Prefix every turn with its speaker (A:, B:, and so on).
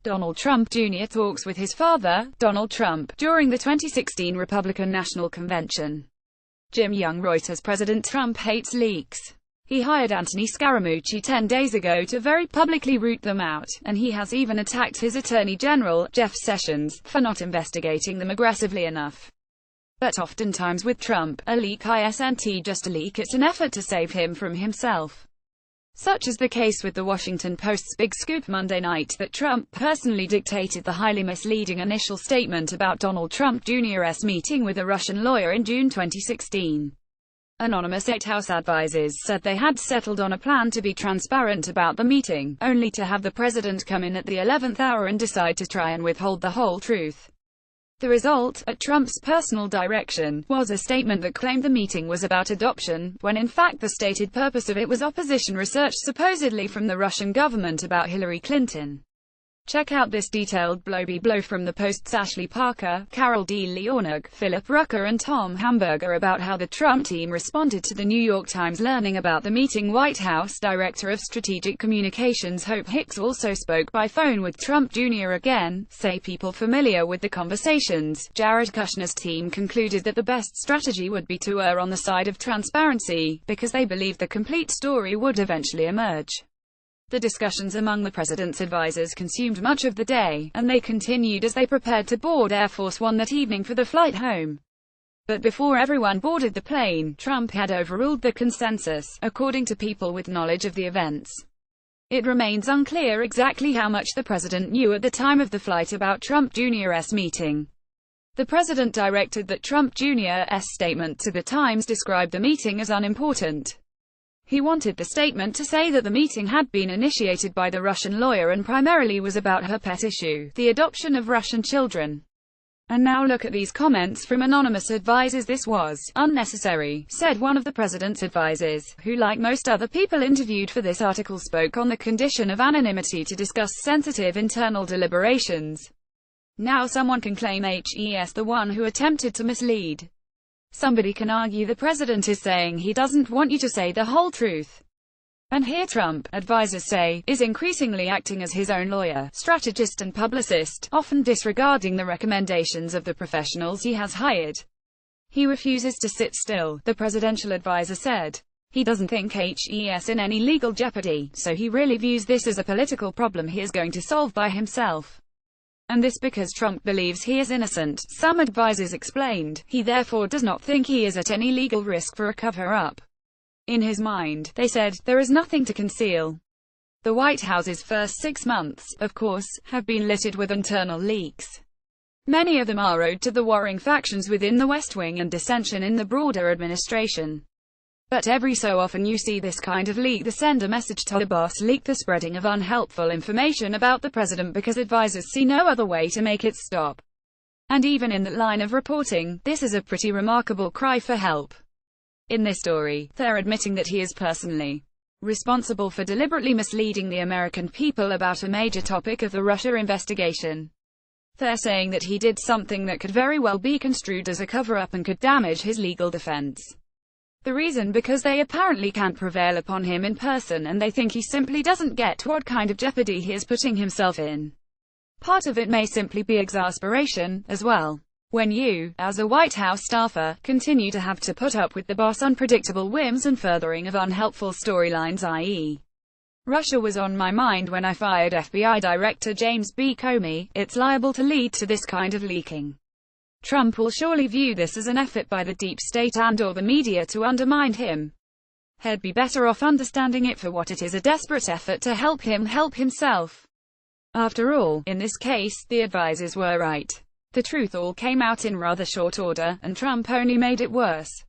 A: Donald Trump Jr. talks with his father, Donald Trump, during the 2016 Republican National Convention. Jim Young Reuters. President Trump hates leaks. He hired Anthony Scaramucci 10 days ago to very publicly root them out, and he has even attacked his Attorney General, Jeff Sessions, for not investigating them aggressively enough. But oftentimes with Trump, a leak isn't just a leak, it's an effort to save him from himself. Such is the case with the Washington Post's big scoop Monday night that Trump personally dictated the highly misleading initial statement about Donald Trump Jr.'s meeting with a Russian lawyer in June 2016. Anonymous White House advisors said they had settled on a plan to be transparent about the meeting, only to have the president come in at the 11th hour and decide to try and withhold the whole truth. The result, at Trump's personal direction, was a statement that claimed the meeting was about adoption, when in fact the stated purpose of it was opposition research supposedly from the Russian government about Hillary Clinton. Check out this detailed blow-by-blow from the Post's Ashley Parker, Carol D. Leonard, Philip Rucker and Tom Hamburger about how the Trump team responded to the New York Times learning about the meeting. White House Director of Strategic Communications Hope Hicks also spoke by phone with Trump Jr. again, say people familiar with the conversations. Jared Kushner's team concluded that the best strategy would be to err on the side of transparency, because they believed the complete story would eventually emerge. The discussions among the president's advisors consumed much of the day, and they continued as they prepared to board Air Force One that evening for the flight home. But before everyone boarded the plane, Trump had overruled the consensus, according to people with knowledge of the events. It remains unclear exactly how much the president knew at the time of the flight about Trump Jr.'s meeting. The president directed that Trump Jr.'s statement to the Times described the meeting as unimportant. He wanted the statement to say that the meeting had been initiated by the Russian lawyer and primarily was about her pet issue, the adoption of Russian children. And now look at these comments from anonymous advisors. This was unnecessary, said one of the president's advisors, who like most other people interviewed for this article spoke on the condition of anonymity to discuss sensitive internal deliberations. Now someone can claim he's the one who attempted to mislead. Somebody can argue the president is saying he doesn't want you to say the whole truth. And here Trump, advisors say, is increasingly acting as his own lawyer, strategist and publicist, often disregarding the recommendations of the professionals he has hired. He refuses to sit still, the presidential advisor said. He doesn't think he's in any legal jeopardy, so he really views this as a political problem he is going to solve by himself. And this because Trump believes he is innocent, some advisors explained. He therefore does not think he is at any legal risk for a cover-up. In his mind, they said, there is nothing to conceal. The White House's first 6 months, of course, have been littered with internal leaks. Many of them are owed to the warring factions within the West Wing and dissension in the broader administration. But every so often you see this kind of leak that send a message to the boss, leak the spreading of unhelpful information about the president because advisors see no other way to make it stop. And even in that line of reporting, this is a pretty remarkable cry for help. In this story, they're admitting that he is personally responsible for deliberately misleading the American people about a major topic of the Russia investigation. They're saying that he did something that could very well be construed as a cover-up and could damage his legal defense. The reason because they apparently can't prevail upon him in person and they think he simply doesn't get what kind of jeopardy he is putting himself in. Part of it may simply be exasperation, as well. When you, as a White House staffer, continue to have to put up with the boss' unpredictable whims and furthering of unhelpful storylines, i.e., Russia was on my mind when I fired FBI Director James B. Comey, it's liable to lead to this kind of leaking. Trump will surely view this as an effort by the deep state and/or the media to undermine him. He'd be better off understanding it for what it is, a desperate effort to help him help himself. After all, in this case, the advisors were right. The truth all came out in rather short order, and Trump only made it worse.